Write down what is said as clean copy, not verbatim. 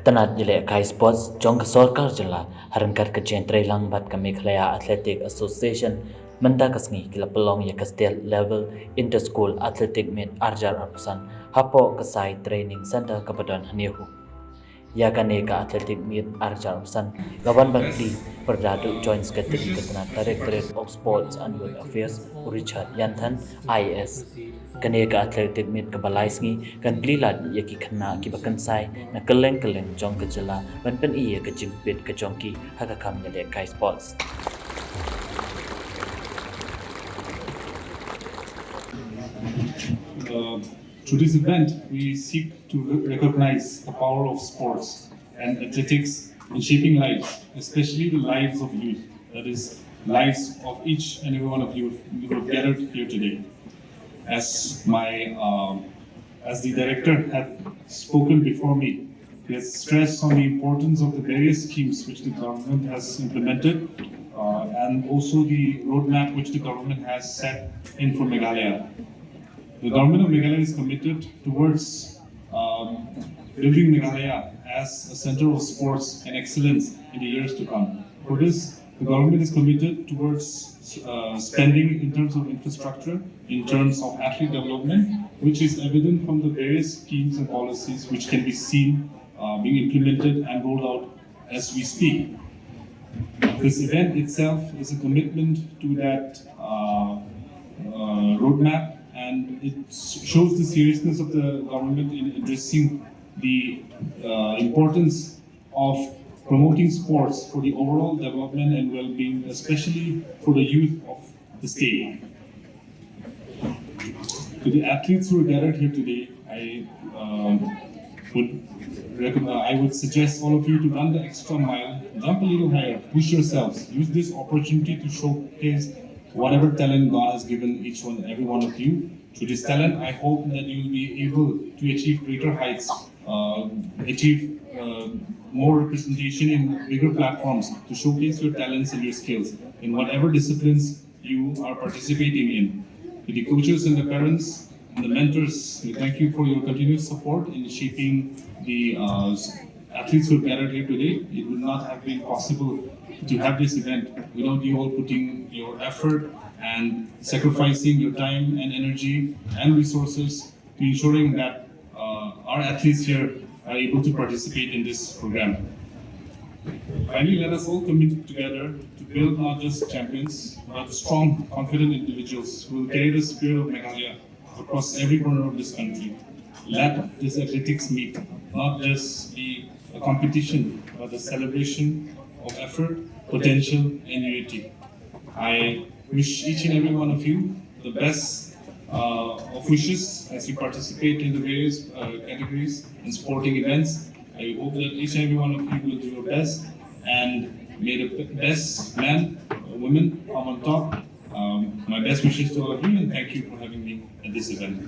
Tanat jile kai sports jong sorkar jela harangkat ke jentre lang bat kami Khlaya Athletic Association menda kasngi kila pelong ya state level inter school athletic meet arjar arpusan hapo kasai training center kepadon Nehu ya kane ka athletic meet arjar arpusan gawan bakti perdadu joins ketri ketanat directorate of sports and youth affairs Richard Yanthan IS kane ka athletic meet ka balaisngi kan blilat ya ki khana ki bakansai na keleng jong ka jela ban pen iya ka jimpit ka jongki haka kam ya kai sports. Through this event, we seek to recognize the power of sports and athletics in shaping lives, especially the lives of youth, that is, lives of each and every one of you who have gathered here today. As the director had spoken before me, he has stressed on the importance of the various schemes which the government has implemented and also the roadmap which the government has set in for Meghalaya. The government of Meghalaya is committed towards building Meghalaya as a center of sports and excellence in the years to come. For this, the government is committed towards spending in terms of infrastructure, in terms of athlete development, which is evident from the various schemes and policies which can be seen being implemented and rolled out as we speak. This event itself is a commitment to that roadmap, and it shows the seriousness of the government in addressing the importance of promoting sports for the overall development and well-being, especially for the youth of the state. To the athletes who are gathered here today, I would suggest all of you to run the extra mile, jump a little higher, push yourselves, use this opportunity to showcase whatever talent God has given each one, every one of you. Through this talent, I hope that you will be able to achieve greater heights, achieve more representation in bigger platforms to showcase your talents and your skills in whatever disciplines you are participating in. To the coaches and the parents and the mentors, we thank you for your continuous support in shaping the athletes who have gathered here today. It would not have been possible to have this event without you all putting your effort and sacrificing your time and energy and resources to ensuring that our athletes here are able to participate in this program. Finally, let us all commit together to build not just champions, but strong, confident individuals who will carry the spirit of Meghalaya across every corner of this country. Let this athletics meet not just be a competition, but a celebration of effort, potential, and unity. I wish each and every one of you the best of wishes as you participate in the various categories and sporting events. I hope that each and every one of you will do your best, and may the best man or women come on top. My best wishes to all of you, and thank you for having me at this event.